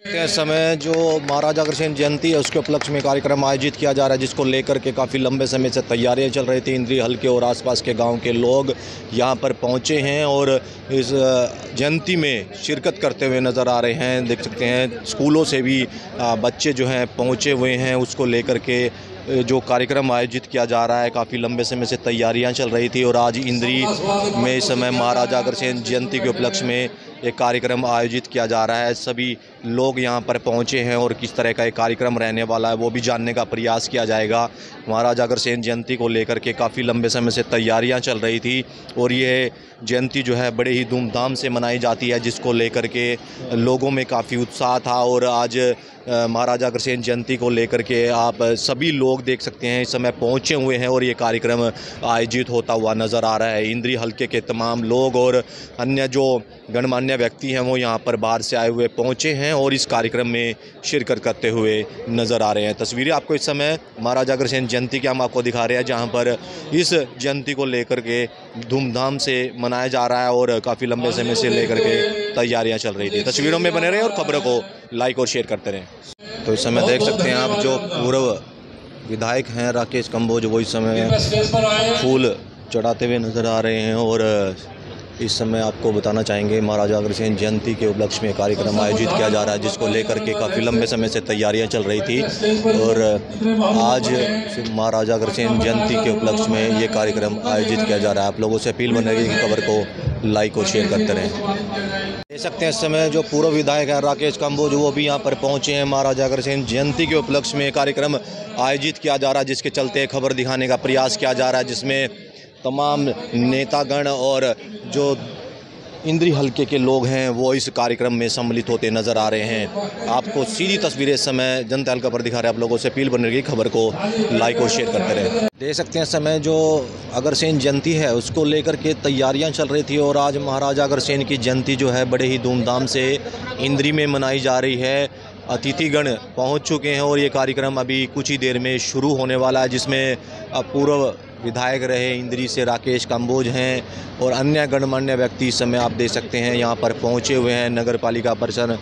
इस समय जो महाराजा अग्रसेन जयंती है उसके उपलक्ष्य में कार्यक्रम आयोजित किया जा रहा है, जिसको लेकर के काफ़ी लंबे समय से तैयारियां चल रही थी। इंद्री हलके और आसपास के गांव के लोग यहां पर पहुंचे हैं और इस जयंती में शिरकत करते हुए नज़र आ रहे हैं। देख सकते हैं स्कूलों से भी बच्चे जो हैं पहुंचे हुए हैं। उसको लेकर के जो कार्यक्रम आयोजित किया जा रहा है, काफ़ी लंबे समय से तैयारियां चल रही थी और आज इंद्री में इस समय महाराजा अग्रसेन जयंती के उपलक्ष्य में एक कार्यक्रम आयोजित किया जा रहा है। सभी लोग यहां पर पहुंचे हैं और किस तरह का एक कार्यक्रम रहने वाला है वो भी जानने का प्रयास किया जाएगा। महाराजा अग्रसेन जयंती को लेकर के काफ़ी लंबे समय से तैयारियां चल रही थी और ये जयंती जो है बड़े ही धूमधाम से मनाई जाती है, जिसको लेकर के लोगों में काफ़ी उत्साह था। और आज महाराजा अग्रसेन जयंती को लेकर के आप सभी लोग देख सकते हैं इस समय पहुंचे हुए हैं और ये कार्यक्रम आयोजित होता हुआ नज़र आ रहा है। इंद्री हलके के तमाम लोग और अन्य जो गणमान्य व्यक्ति हैं वो यहाँ पर बाहर से आए हुए पहुँचे हैं और इस कार्यक्रम में शिरकत करते हुए नज़र आ रहे हैं। तस्वीरें आपको इस समय महाराजा अग्रसेन जयंती की हम आपको दिखा रहे हैं, जहाँ पर इस जयंती को लेकर के धूमधाम से मनाया जा रहा है और काफ़ी लंबे समय से लेकर के तैयारियाँ चल रही थी। तस्वीरों में बने रहें और खबरों को लाइक और शेयर करते रहें। तो इस समय देख सकते हैं आप जो पूर्व विधायक हैं राकेश कंबोज, वो इस समय फूल चढ़ाते हुए नज़र आ रहे हैं और इस समय आपको बताना चाहेंगे महाराजा अग्रसेन जयंती के उपलक्ष्य में कार्यक्रम आयोजित किया जा रहा है, जिसको लेकर के काफ़ी लंबे समय से तैयारियां चल रही थी और आज महाराजा अग्रसेन जयंती के उपलक्ष्य में ये कार्यक्रम आयोजित किया जा रहा है। आप लोगों से अपील बनेगी कि खबर को लाइक और शेयर करते रहें। देख सकते हैं इस समय जो पूर्व विधायक हैं राकेश कंबोज, वो भी यहाँ पर पहुँचे हैं। महाराजा अग्रसेन जयंती के उपलक्ष्य में कार्यक्रम आयोजित किया जा रहा है, जिसके चलते खबर दिखाने का प्रयास किया जा रहा है, जिसमें तमाम नेतागण और जो इंद्री हलके के लोग हैं वो इस कार्यक्रम में सम्मिलित होते नज़र आ रहे हैं। आपको सीधी तस्वीरें इस समय जनता हल्का पर दिखा रहे हैं। आप लोगों से अपील बन रही है खबर को लाइक और शेयर करते रहें। देख सकते हैं इस समय जो अग्रसेन जयंती है उसको लेकर के तैयारियां चल रही थी और आज महाराजा अग्रसेन की जयंती जो है बड़े ही धूमधाम से इंद्री में मनाई जा रही है। अतिथिगण पहुँच चुके हैं और ये कार्यक्रम अभी कुछ ही देर में शुरू होने वाला है, जिसमें पूर्व विधायक रहे इंद्री से राकेश कंबोज हैं और अन्य गणमान्य व्यक्ति इस समय आप देख सकते हैं यहाँ पर पहुँचे हुए हैं। नगर पालिका परिषद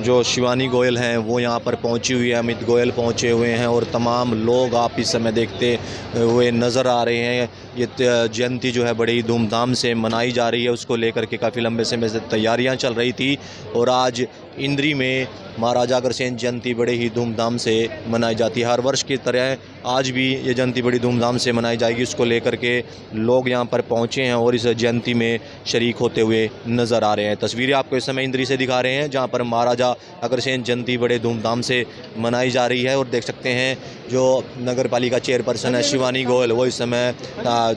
जो शिवानी गोयल हैं वो यहाँ पर पहुँची हुई है, अमित गोयल पहुँचे हुए हैं और तमाम लोग आप इस समय देखते हुए नज़र आ रहे हैं। ये जयंती जो है बड़ी धूमधाम से मनाई जा रही है, उसको लेकर के काफ़ी लंबे समय से तैयारियाँ चल रही थी और आज इंद्री में महाराजा अग्रसेन जयंती बड़े ही धूमधाम से मनाई जाती है। हर वर्ष की तरह आज भी ये जयंती बड़ी धूमधाम से मनाई जाएगी, उसको लेकर के लोग यहाँ पर पहुँचे हैं और इस जयंती में शरीक होते हुए नज़र आ रहे हैं। तस्वीरें आपको इस समय इंद्री से दिखा रहे हैं, जहाँ पर महाराजा अग्रसेन जयंती बड़े धूमधाम से मनाई जा रही है और देख सकते हैं जो नगर पालिका चेयरपर्सन है शिवानी गोयल, वो इस समय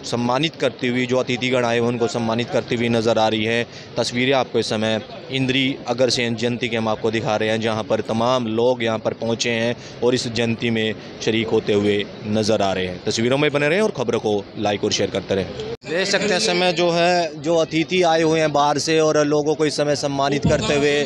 सम्मानित करती हुई जो अतिथिगण आए उनको सम्मानित करती हुई नज़र आ रही है। तस्वीरें आपको इस समय इंद्री अग्रसेन जयंती के हम आपको दिखा रहे हैं, जहाँ पर तमाम लोग यहाँ पर पहुँचे हैं और इस जयंती में शरीक होते हुए नज़र आ रहे हैं। तस्वीरों में बने रहें और खबरों को लाइक और शेयर करते रहें। देख सकते हैं समय जो है जो अतिथि आए हुए हैं बाहर से और लोगों को इस समय सम्मानित करते हुए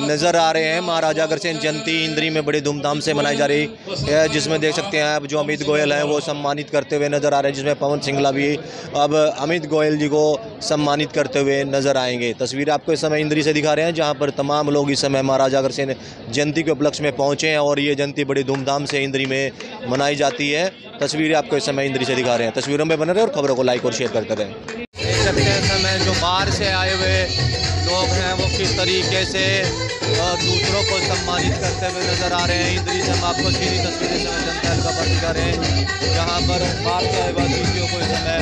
नज़र आ रहे हैं। महाराजा अग्रसेन जयंती इंद्री में बड़ी धूमधाम से मनाई जा रही है, जिसमें देख सकते हैं आप जो अमित गोयल हैं वो सम्मानित करते हुए नज़र आ रहे हैं, जिसमें पवन सिंगला भी अब अमित गोयल जी को सम्मानित करते हुए नज़र आएंगे। तस्वीर आपको इस समय इंद्री से दिखा रहे हैं, जहाँ पर तमाम लोग इस समय महाराजा अग्रसेन जयंती के उपलक्ष्य में पहुँचे हैं और ये जयंती बड़ी धूमधाम से इंद्री में मनाई जाती है। तस्वीरें आपको इस समय इंद्री से दिखा रहे हैं। तस्वीरों में बने रहे और खबरों को लाइक और शेयर करते रहें। देख सकते हैं समय जो बाहर से आए हुए लोग हैं वो किस तरीके से दूसरों को सम्मानित करते हुए नज़र आ रहे हैं। इंद्री से हम आपको सीधी तस्वीरें समय जनता हल्का पर दिखा रहे हैं, जहाँ पर बाहर से आए हुए अतिथियों को इस समय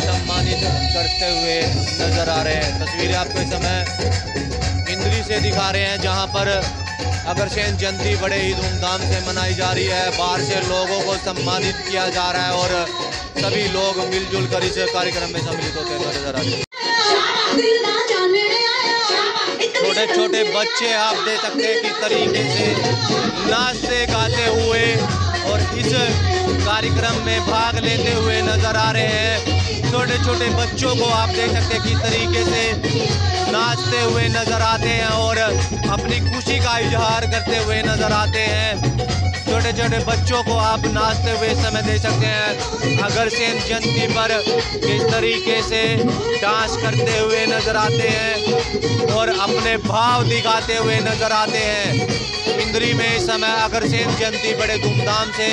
सम्मानित करते हुए नज़र आ रहे हैं। तस्वीरें आपको इस समय इंद्री से दिखा रहे हैं, जहाँ पर अग्रसेन जयंती बड़े ही धूमधाम से मनाई जा रही है। बाहर से लोगों को सम्मानित किया जा रहा है और सभी लोग मिलजुल कर इस कार्यक्रम में सम्मिलित होते नजर आ रहे हैं। छोटे छोटे बच्चे आप देख सकते हैं किस तरीके से नाचते गाते हुए और इस कार्यक्रम में भाग लेते हुए नजर आ रहे हैं। छोटे छोटे बच्चों को आप देख सकते हैं किस तरीके से नाचते हुए नजर आते हैं और अपनी खुशी का इजहार करते हुए नजर आते हैं। छोटे छोटे बच्चों को आप नाचते हुए समय देख सकते हैं। अग्रसेन जयंती पर किस तरीके से डांस करते हुए नजर आते हैं और अपने भाव दिखाते हुए नजर आते हैं। समय अग्रसेन जयंती बड़े धूमधाम से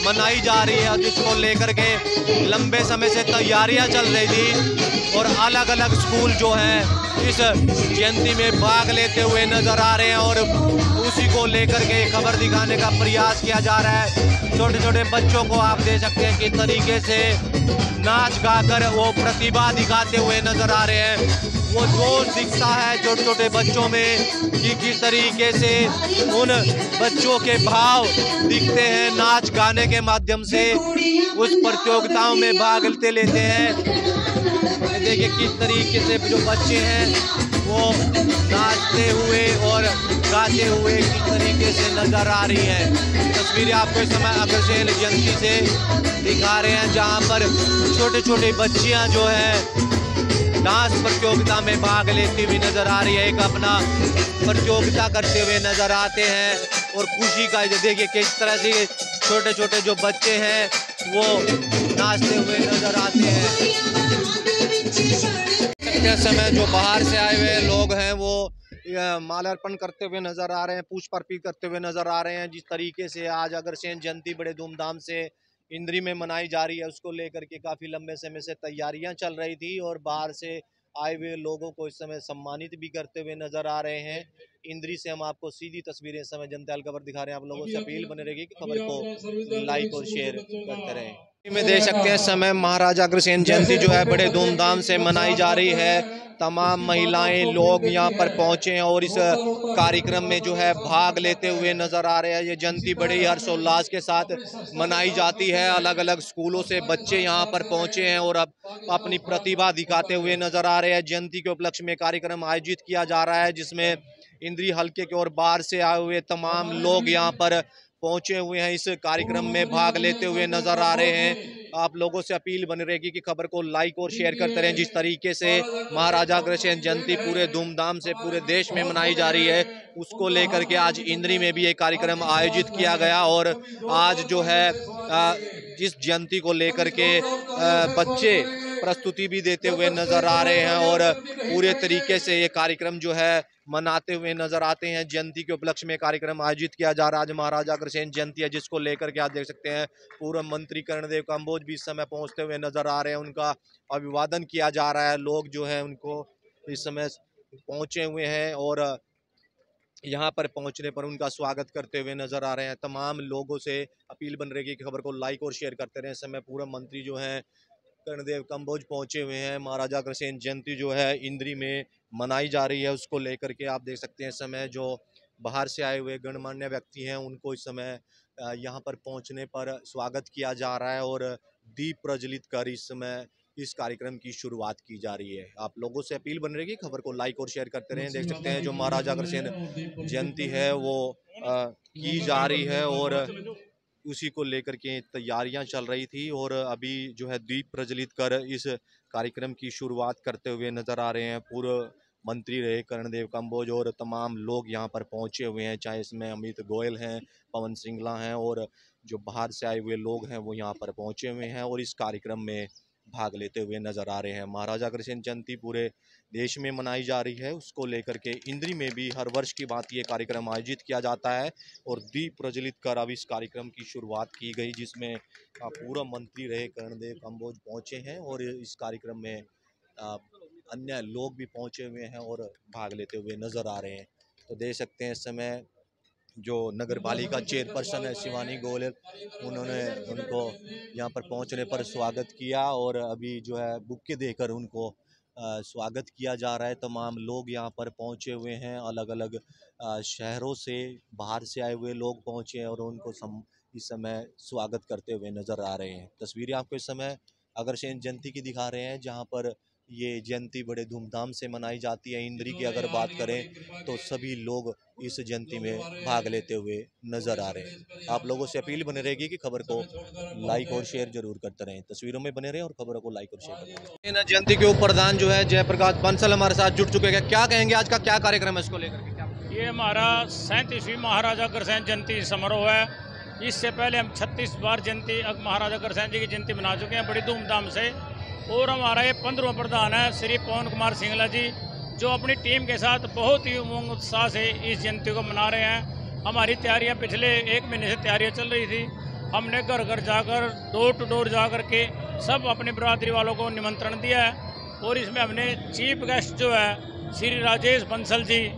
मनाई जा रही है, जिसको लेकर के लंबे समय से तैयारियां चल रही थी और अलग अलग स्कूल जो हैं इस जयंती में भाग लेते हुए नजर आ रहे हैं और उसी को लेकर के खबर दिखाने का प्रयास किया जा रहा है। छोटे छोटे बच्चों को आप देख सकते हैं किस तरीके से नाच गाकर वो प्रतिभा दिखाते हुए नजर आ रहे हैं। वो जोश दिखता है छोटे छोटे बच्चों में कि किस तरीके से उन बच्चों के भाव दिखते हैं नाच गाने के माध्यम से उस प्रतियोगिताओं में भाग लेते हैं। देखिए किस तरीके से जो बच्चे हैं वो नाचते हुए और गाते हुए किस तरीके से नजर आ रही है। तस्वीरें आपको इस समय अग्रसेन जयंती से दिखा रहे हैं, जहां पर छोटे छोटे बच्चियां जो हैं डांस प्रतियोगिता में भाग लेती हुई नजर आ रही है। एक अपना प्रतियोगिता करते हुए नजर आते हैं और खुशी का देखिए किस तरह से छोटे छोटे जो बच्चे हैं वो नाचते हुए नजर आते हैं। इस समय जो बाहर से आए हुए लोग हैं वो माल्यार्पण करते हुए नजर आ रहे हैं, पुष्प अर्पित करते हुए नजर आ रहे हैं। जिस तरीके से आज अग्रसेन जयंती बड़े धूमधाम से इंद्री में मनाई जा रही है, उसको लेकर के काफ़ी लंबे समय से तैयारियां चल रही थी और बाहर से आए हुए लोगों को इस समय सम्मानित भी करते हुए नजर आ रहे हैं। इंद्री से हम आपको सीधी तस्वीरें इस समय जनता खबर दिखा रहे हैं। आप लोगों से अपील बने रहेगी कि खबर को लाइक और शेयर करते रहें। में देख सकते हैं इस समय महाराजा अग्रसेन जयंती जो है बड़े धूमधाम से मनाई जा रही है। तमाम महिलाएं लोग यहाँ पर पहुंचे हैं और इस कार्यक्रम में जो है भाग लेते हुए नजर आ रहे हैं। ये जयंती बड़े ही हर्षोल्लास के साथ मनाई जाती है। अलग अलग स्कूलों से बच्चे यहाँ पर पहुंचे हैं और अब अपनी प्रतिभा दिखाते हुए नजर आ रहे हैं। जयंती के उपलक्ष्य में कार्यक्रम आयोजित किया जा रहा है, जिसमें इंद्री हल्के के और बाहर से आए हुए तमाम लोग यहाँ पर पहुंचे हुए हैं, इस कार्यक्रम में भाग लेते हुए नजर आ रहे हैं। आप लोगों से अपील बनी रहेगी कि खबर को लाइक और शेयर करते रहें। जिस तरीके से महाराजा अग्रसेन जयंती पूरे धूमधाम से पूरे देश में मनाई जा रही है, उसको लेकर के आज इंद्री में भी एक कार्यक्रम आयोजित किया गया और आज जो है इस जयंती को लेकर के बच्चे प्रस्तुति भी देते हुए नजर आ रहे हैं और पूरे तरीके से ये कार्यक्रम जो है मनाते हुए नजर आते हैं। जयंती के उपलक्ष्य में कार्यक्रम आयोजित किया जा रहा है। आज महाराजा अग्रसेन जयंती है, जिसको लेकर के आप देख सकते हैं पूर्व मंत्री कर्णदेव काम्बोज भी इस समय पहुंचते हुए नजर आ रहे हैं। उनका अभिवादन किया जा रहा है। लोग जो है उनको इस समय पहुंचे हुए हैं और यहाँ पर पहुंचने पर उनका स्वागत करते हुए नजर आ रहे हैं। तमाम लोगों से अपील बन रही है कि खबर को लाइक और शेयर करते रहें। इस समय पूर्व मंत्री जो हैं कर्णदेव काम्बोज पहुंचे हुए हैं। महाराजा अग्रसेन जयंती जो है इंद्री में मनाई जा रही है, उसको लेकर के आप देख सकते हैं इस समय जो बाहर से आए हुए गणमान्य व्यक्ति हैं उनको इस समय यहाँ पर पहुंचने पर स्वागत किया जा रहा है और दीप प्रज्वलित कर इस समय इस कार्यक्रम की शुरुआत की जा रही है। आप लोगों से अपील बन रहेगी खबर को लाइक और शेयर करते रहें। देख सकते हैं जो महाराजा अग्रसेन जयंती है वो की जा रही है और उसी को लेकर के तैयारियां चल रही थी और अभी जो है दीप प्रज्वलित कर इस कार्यक्रम की शुरुआत करते हुए नजर आ रहे हैं। पूर्व मंत्री रहे कर्णदेव काम्बोज और तमाम लोग यहाँ पर पहुंचे हुए हैं, चाहे इसमें अमित गोयल हैं, पवन सिंगला हैं और जो बाहर से आए हुए लोग हैं वो यहाँ पर पहुंचे हुए हैं और इस कार्यक्रम में भाग लेते हुए नजर आ रहे हैं। महाराजा अग्रसेन जयंती पूरे देश में मनाई जा रही है, उसको लेकर के इंद्री में भी हर वर्ष की भांति ये कार्यक्रम आयोजित किया जाता है और दीप प्रज्वलित कर अब इस कार्यक्रम की शुरुआत की गई, जिसमें पूर्व मंत्री रहे कर्णदेव काम्बोज पहुंचे हैं और इस कार्यक्रम में अन्य लोग भी पहुंचे हुए हैं और भाग लेते हुए नजर आ रहे हैं। तो देख सकते हैं इस समय जो नगर पालिका चेयरपर्सन है शिवानी गोयल, उन्होंने उनको यहाँ पर पहुँचने पर स्वागत किया और अभी जो है बुक्के देकर उनको स्वागत किया जा रहा है। तमाम लोग यहाँ पर पहुँचे हुए हैं, अलग अलग शहरों से बाहर से आए हुए लोग पहुँचे हैं और उनको इस समय स्वागत करते हुए नज़र आ रहे हैं। तस्वीरें आपको इस समय अग्रसेन जयंती की दिखा रहे हैं, जहाँ पर ये जयंती बड़े धूमधाम से मनाई जाती है। इंद्री की अगर बात करें तो सभी लोग इस जयंती में भाग लेते हुए नजर आ रहे हैं। आप लोगों से अपील बने रहेगी कि खबर को लाइक और शेयर जरूर करते रहें, तस्वीरों में बने रहें और खबरों को लाइक और शेयर करें। जयंती के उपप्रधान जो है जयप्रकाश बंसल हमारे साथ जुड़ चुके हैं। क्या कहेंगे आज का क्या कार्यक्रम है इसको लेकर के? ये हमारा 37वीं महाराजा अग्रसेन जयंती समारोह है। इससे पहले हम 36 बार जयंती महाराजा अग्रसेन जी की जयंती मना चुके हैं बड़ी धूमधाम से। और हमारा ये 15वां प्रधान है श्री पवन कुमार सिंगला जी, जो अपनी टीम के साथ बहुत ही उमंग उत्साह से इस जयंती को मना रहे हैं। हमारी तैयारियां पिछले 1 महीने से तैयारियां चल रही थी। हमने घर घर जाकर, डोर टू डोर जाकर के सब अपने बिरादरी वालों को निमंत्रण दिया है। और इसमें हमने चीफ गेस्ट जो है श्री राजेश बंसल जी,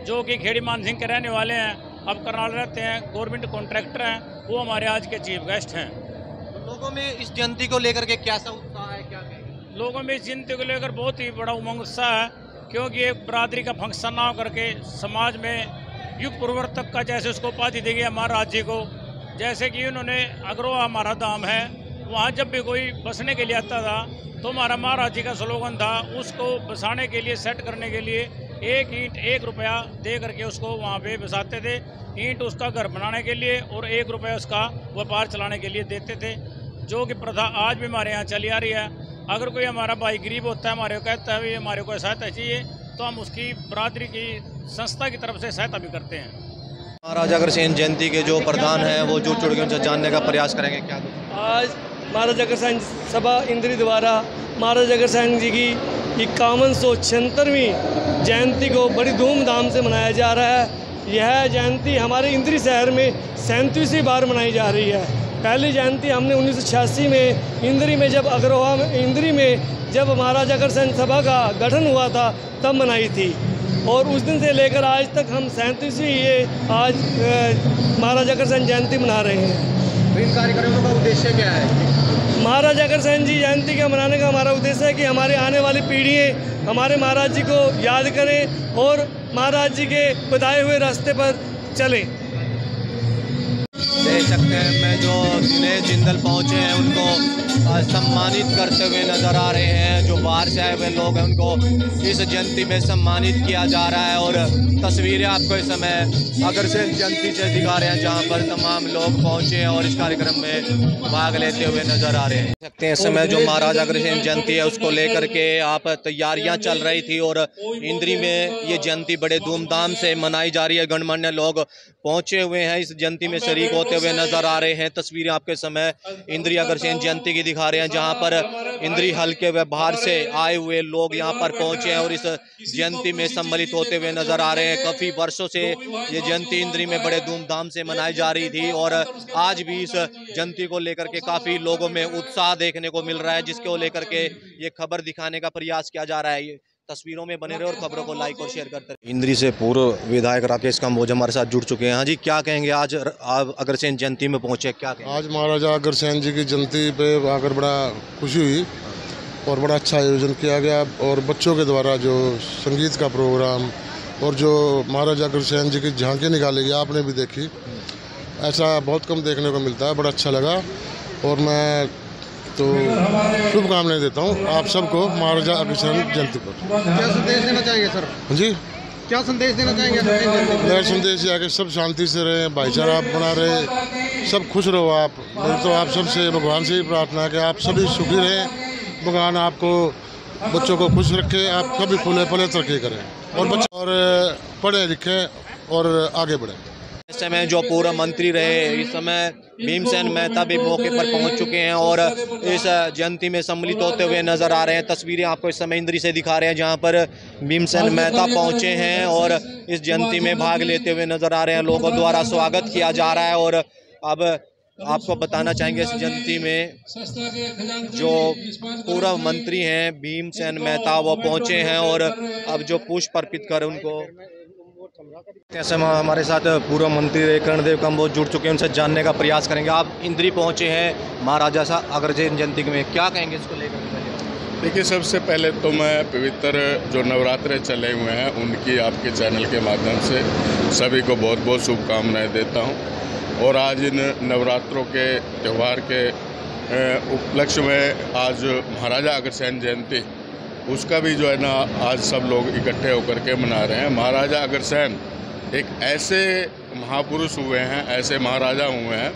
जो कि खेड़ी मानसिंह के रहने वाले हैं, अब करनाल रहते हैं, गवर्नमेंट कॉन्ट्रैक्टर हैं, वो हमारे आज के चीफ गेस्ट हैं। लोगों में इस जयंती को लेकर के कैसा उत्साह है, क्या कहेंगे? लोगों में इस जयंती को लेकर बहुत ही बड़ा उमंग उत्साह है, क्योंकि एक बरादरी का फंक्शन ना होकर के समाज में युग प्रवर्तक का जैसे उसको उपाधि दी गई महाराज जी को, जैसे कि उन्होंने अग्रवा हमारा धाम है, वहाँ जब भी कोई बसने के लिए आता था तो हमारा महाराज जी का स्लोगन था, उसको बसाने के लिए, सेट करने के लिए 1 ईंट 1 रुपया दे करके उसको वहाँ पे बसाते थे। ईंट उसका घर बनाने के लिए और 1 रुपया उसका व्यापार चलाने के लिए देते थे, जो कि प्रथा आज भी हमारे यहाँ चली आ रही है। अगर कोई हमारा भाई गरीब होता है, हमारे को कहता है हमारे को सहायता चाहिए, तो हम उसकी बरादरी की संस्था की तरफ से सहायता भी करते हैं। महाराजा अग्रसेन जयंती के जो प्रधान हैं वो जुड़ के उनसे जानने का प्रयास करेंगे। क्या आज महाराजा अग्रसेन सभा इंद्री द्वारा महाराजा अग्रसेन जी की 5176वीं जयंती को बड़ी धूमधाम से मनाया जा रहा है। यह जयंती हमारे इंद्री शहर में 37वीं बार मनाई जा रही है। पहली जयंती हमने 1986 में इंद्री में जब अग्रवा में इंद्री में जब महाराजा अग्रसेन सभा का गठन हुआ था तब मनाई थी, और उस दिन से लेकर आज तक हम 37वीं ये आज महाराजा अग्रसेन जयंती मना रहे हैं। तो इन कार्यक्रमों का उद्देश्य क्या है? महाराजा अग्रसेन जी जयंती का मनाने का हमारा उद्देश्य है कि हमारे आने वाली पीढ़ियाँ हमारे महाराज जी को याद करें और महाराज जी के बताए हुए रास्ते पर चलें। देख सकते हैं मैं जो दिनेश जिंदल पहुंचे हैं उनको सम्मानित करते हुए नजर आ रहे हैं। जो बाहर से आए हुए लोग हैं उनको इस जयंती में सम्मानित किया जा रहा है, और तस्वीरें आपको इस समय अग्रसेन जयंती से दिखा रहे हैं, जहां पर तमाम लोग पहुंचे हैं और इस कार्यक्रम में भाग लेते हुए नजर आ रहे हैं। देख सकते हैं इस समय जो महाराजा अग्रसेन जयंती है उसको लेकर के आप तैयारियां चल रही थी, और इंद्री में ये जयंती बड़े धूमधाम से मनाई जा रही है। गणमान्य लोग पहुंचे हुए हैं, इस जयंती में शरीक होते हुए नजर आ रहे हैं। तस्वीरें आपके समय इंद्री अग्रसेन जयंती की दिखा रहे हैं, जहां पर इंद्री हल्के व बाहर से आए हुए लोग यहां पर पहुंचे हैं और इस जयंती में सम्मिलित होते हुए नजर आ रहे हैं। काफी वर्षों से ये जयंती इंद्री में बड़े धूमधाम से मनाई जा रही थी, और आज भी इस जयंती को लेकर के काफी लोगों में उत्साह देखने को मिल रहा है, जिसको लेकर के ये खबर दिखाने का प्रयास किया जा रहा है। तस्वीरों में बने रहे और खबरों को लाइक और शेयर करते रहे। इंद्री से पूर्व विधायक राकेश कंबोज हमारे साथ जुड़ चुके हैं। हाँ जी, क्या कहेंगे? आज अग्रसेन जयंती में पहुंचे, क्या कहेंगे? आज महाराजा अग्रसेन जी की जयंती पे आकर बड़ा खुशी हुई और बड़ा अच्छा आयोजन किया गया, और बच्चों के द्वारा जो संगीत का प्रोग्राम और जो महाराजा अग्रसेन जी की झांकी निकाली गई आपने भी देखी, ऐसा बहुत कम देखने को मिलता है। बड़ा अच्छा लगा, और मैं तो शुभकामनाएं देता हूँ आप सबको महाराजा अग्रसेन जयंती पर। क्या संदेश देना चाहेंगे सर? जी, क्या संदेश देना चाहेंगे? मेरा संदेश यह है कि सब शांति से रहें, भाईचारा बना रहे, सब खुश रहो। आप मेरी तो आप सबसे भगवान से ही प्रार्थना है कि आप सभी सुखी रहें, भगवान आपको बच्चों को खुश रखे, आप सभी फूले फले तरक्की करें और बच्चे और पढ़े लिखें और आगे बढ़ें। इस समय जो पूर्व मंत्री रहे, इस समय भीमसेन मेहता भी मौके पर पहुंच चुके हैं और इस जयंती में सम्मिलित होते हुए नजर आ रहे हैं। तस्वीरें आपको इस समय इंद्री से दिखा रहे हैं, जहां पर भीमसेन मेहता पहुंचे हैं और इस जयंती में भाग लेते हुए नजर आ रहे हैं। लोगों द्वारा स्वागत किया जा रहा है, और अब आपको बताना चाहेंगे इस जयंती में जो पूर्व मंत्री हैं भीमसेन मेहता वो पहुंचे हैं, और अब जो पुष्प अर्पित कर उनको ऐसे हमारे साथ पूर्व मंत्री कर्णदेव कंबोज जुड़ चुके हैं, उनसे जानने का प्रयास करेंगे। आप इंद्री पहुंचे हैं महाराजा अग्रसेन जयंती में, क्या कहेंगे इसको लेकर? देखिए, सबसे पहले तो मैं पवित्र जो नवरात्रे चले हुए हैं उनकी आपके चैनल के माध्यम से सभी को बहुत बहुत शुभकामनाएं देता हूं। और आज इन नवरात्रों के त्यौहार के उपलक्ष्य में आज महाराजा अग्रसेन जयंती उसका भी जो है ना आज सब लोग इकट्ठे होकर के मना रहे हैं। महाराजा अग्रसेन एक ऐसे महापुरुष हुए हैं, ऐसे महाराजा हुए हैं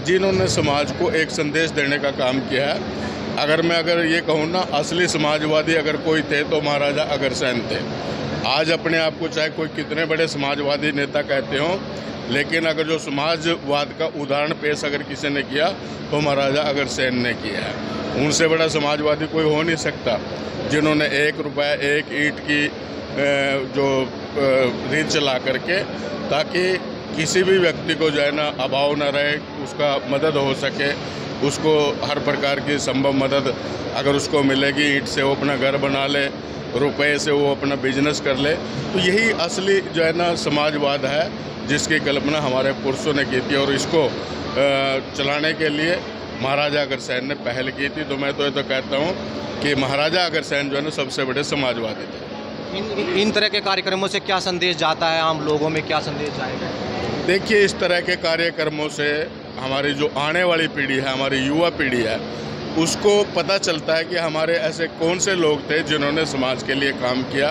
जिन्होंने समाज को एक संदेश देने का काम किया है। अगर ये कहूँ ना, असली समाजवादी अगर कोई थे तो महाराजा अग्रसेन थे। आज अपने आप को चाहे कोई कितने बड़े समाजवादी नेता कहते हों, लेकिन अगर जो समाजवाद का उदाहरण पेश अगर किसी ने किया तो महाराजा अग्रसेन ने किया है। उनसे बड़ा समाजवादी कोई हो नहीं सकता, जिन्होंने 1 रुपया 1 ईंट की जो रीत चला करके ताकि किसी भी व्यक्ति को जो है ना अभाव न रहे, उसका मदद हो सके, उसको हर प्रकार की संभव मदद अगर उसको मिलेगी, ईंट से वो अपना घर बना ले, रुपए से वो अपना बिजनेस कर ले, तो यही असली जो है ना समाजवाद है जिसकी कल्पना हमारे पुरुषों ने की थी और इसको चलाने के लिए महाराजा अग्रसेन ने पहल की थी। तो मैं तो ये तो कहता हूँ कि महाराजा अग्रसेन जो है ना सबसे बड़े समाजवादी थे। इन तरह के कार्यक्रमों से क्या संदेश जाता है, आम लोगों में क्या संदेश जाएगा? देखिए, इस तरह के कार्यक्रमों से हमारी जो आने वाली पीढ़ी है, हमारी युवा पीढ़ी है, उसको पता चलता है कि हमारे ऐसे कौन से लोग थे जिन्होंने समाज के लिए काम किया।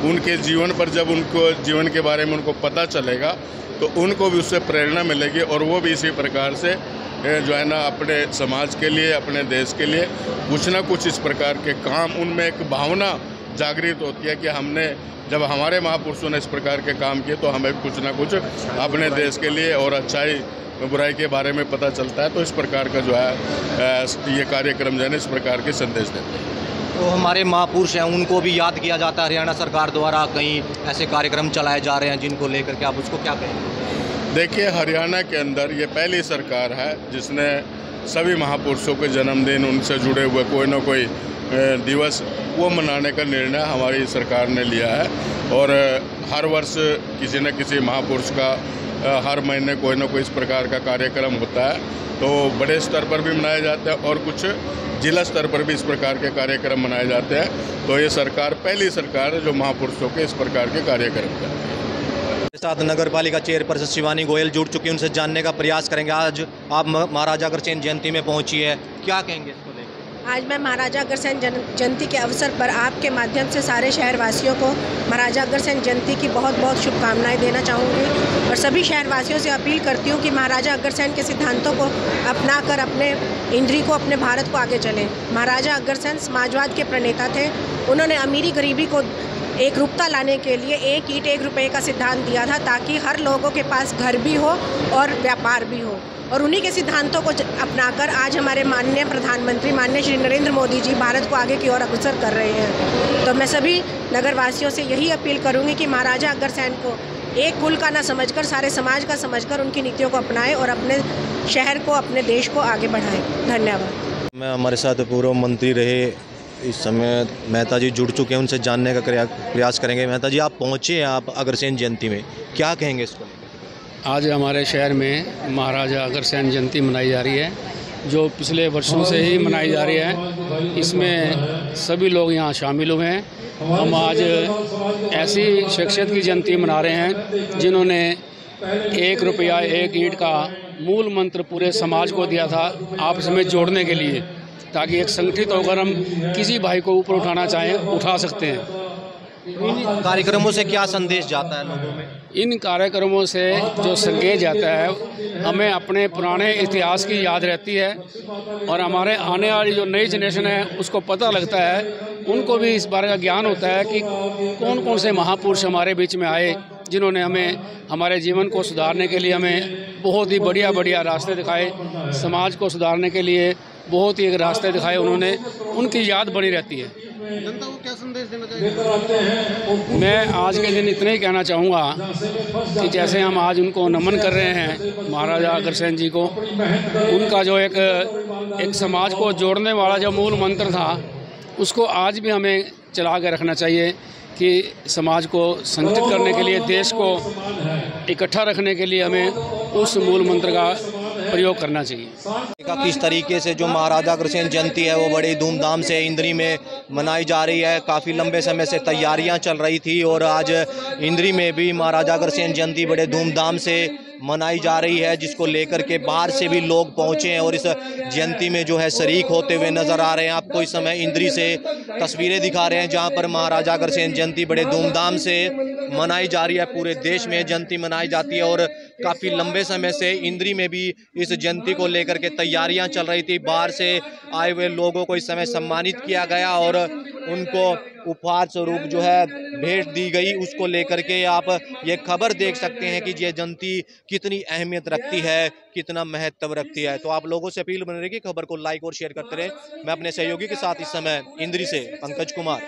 उनके जीवन पर जब उनको जीवन के बारे में उनको पता चलेगा तो उनको भी उससे प्रेरणा मिलेगी और वो भी इसी प्रकार से जो है ना अपने समाज के लिए, अपने देश के लिए कुछ ना कुछ इस प्रकार के काम, उनमें एक भावना जागृत होती है कि हमने जब हमारे महापुरुषों ने इस प्रकार के काम किए तो हमें कुछ ना कुछ अपने देश के लिए और अच्छाई बुराई के बारे में पता चलता है। तो इस प्रकार का जो है ये कार्यक्रम जो है ना इस प्रकार के संदेश देते हैं। तो हमारे महापुरुष हैं, उनको भी याद किया जाता है हरियाणा सरकार द्वारा, कहीं ऐसे कार्यक्रम चलाए जा रहे हैं जिनको लेकर के आप उसको क्या कहेंगे? देखिए, हरियाणा के अंदर ये पहली सरकार है जिसने सभी महापुरुषों के जन्मदिन, उनसे जुड़े हुए कोई ना कोई दिवस वो मनाने का निर्णय हमारी सरकार ने लिया है। और हर वर्ष किसी न किसी महापुरुष का हर महीने कोई ना कोई इस प्रकार का कार्यक्रम होता है। तो बड़े स्तर पर भी मनाए जाते हैं और कुछ जिला स्तर पर भी इस प्रकार के कार्यक्रम मनाए जाते हैं। तो ये सरकार पहली सरकार है जो महापुरुषों के इस प्रकार के कार्यक्रम करती है। साथ नगर पालिका चेयरपर्सन शिवानी गोयल जुड़ चुकी हैं, उनसे जानने का प्रयास करेंगे। आज आप महाराजा अग्रसेन जयंती में पहुंची है, क्या कहेंगे इसको लेकर? आज मैं महाराजा अग्रसेन जयंती के अवसर पर आपके माध्यम से सारे शहरवासियों को महाराजा अग्रसेन जयंती की बहुत बहुत शुभकामनाएं देना चाहूँगी और सभी शहरवासियों से अपील करती हूँ कि महाराजा अग्रसेन के सिद्धांतों को अपनाकर अपने इंद्री को, अपने भारत को आगे चलें। महाराजा अग्रसेन समाजवाद के प्रणेता थे। उन्होंने अमीरी गरीबी को एक रूपता लाने के लिए 1 ईंट 1 रुपये का सिद्धांत दिया था ताकि हर लोगों के पास घर भी हो और व्यापार भी हो। और उन्हीं के सिद्धांतों को अपनाकर आज हमारे माननीय प्रधानमंत्री माननीय श्री नरेंद्र मोदी जी भारत को आगे की ओर अग्रसर कर रहे हैं। तो मैं सभी नगरवासियों से यही अपील करूंगी कि महाराजा अग्रसेन को एक कुल का ना समझकर, सारे समाज का समझकर उनकी नीतियों को अपनाएं और अपने शहर को, अपने देश को आगे बढ़ाएं। धन्यवाद। मैं हमारे साथ पूर्व मंत्री रहे, इस समय मेहता जी जुड़ चुके हैं, उनसे जानने का प्रयास करेंगे। मेहता जी, आप पहुँचे हैं, आप अग्रसेन जयंती में, क्या कहेंगे इसको? आज हमारे शहर में महाराजा अग्रसेन जयंती मनाई जा रही है, जो पिछले वर्षों से ही मनाई जा रही है। इसमें सभी लोग यहाँ शामिल हुए हैं। हम आज ऐसी शख्सियत की जयंती मना रहे हैं जिन्होंने 1 रुपया 1 ईंट का मूल मंत्र पूरे समाज को दिया था आपस में जोड़ने के लिए, ताकि एक संगठित होकर हम किसी भाई को ऊपर उठाना चाहें उठा सकते हैं। इन कार्यक्रमों से क्या संदेश जाता है लोगों में? इन कार्यक्रमों से जो संदेश जाता है, हमें अपने पुराने इतिहास की याद रहती है और हमारे आने वाली जो नई जनरेशन है उसको पता लगता है, उनको भी इस बारे का ज्ञान होता है कि कौन कौन से महापुरुष हमारे बीच में आए जिन्होंने हमें हमारे जीवन को सुधारने के लिए हमें बहुत ही बढ़िया बढ़िया रास्ते दिखाए, समाज को सुधारने के लिए बहुत ही एक रास्ते दिखाए उन्होंने, उनकी याद बनी रहती है। जनता को क्या संदेश देना चाहिए? मैं आज के दिन इतना ही कहना चाहूँगा कि जैसे हम आज उनको नमन कर रहे हैं महाराजा अग्रसेन जी को, उनका जो एक समाज को जोड़ने वाला जो मूल मंत्र था उसको आज भी हमें चला के रखना चाहिए कि समाज को संगठित करने के लिए, देश को इकट्ठा रखने के लिए हमें उस मूल मंत्र का प्रयोग करना चाहिए। किस तरीके से जो महाराजा अग्रसेन जयंती है वो बड़ी धूमधाम से इंद्री में मनाई जा रही है, काफ़ी लंबे समय से तैयारियां चल रही थी और आज इंद्री में भी महाराजा अग्रसेन जयंती बड़े धूमधाम से मनाई जा रही है, जिसको लेकर के बाहर से भी लोग पहुंचे हैं और इस जयंती में जो है शरीक होते हुए नजर आ रहे हैं। आपको इस समय इंद्री से तस्वीरें दिखा रहे हैं जहां पर महाराजा अग्रसेन जयंती बड़े धूमधाम से मनाई जा रही है। पूरे देश में जयंती मनाई जाती है और काफ़ी लंबे समय से इंद्री में भी इस जयंती को लेकर के तैयारियां चल रही थी। बाहर से आए हुए लोगों को इस समय सम्मानित किया गया और उनको उपहार स्वरूप जो है भेंट दी गई। उसको लेकर के आप ये खबर देख सकते हैं कि ये जयंती कितनी अहमियत रखती है, कितना महत्व रखती है। तो आप लोगों से अपील बन रही है कि खबर को लाइक और शेयर करते रहें। मैं अपने सहयोगी के साथ इस समय इंद्री से पंकज कुमार।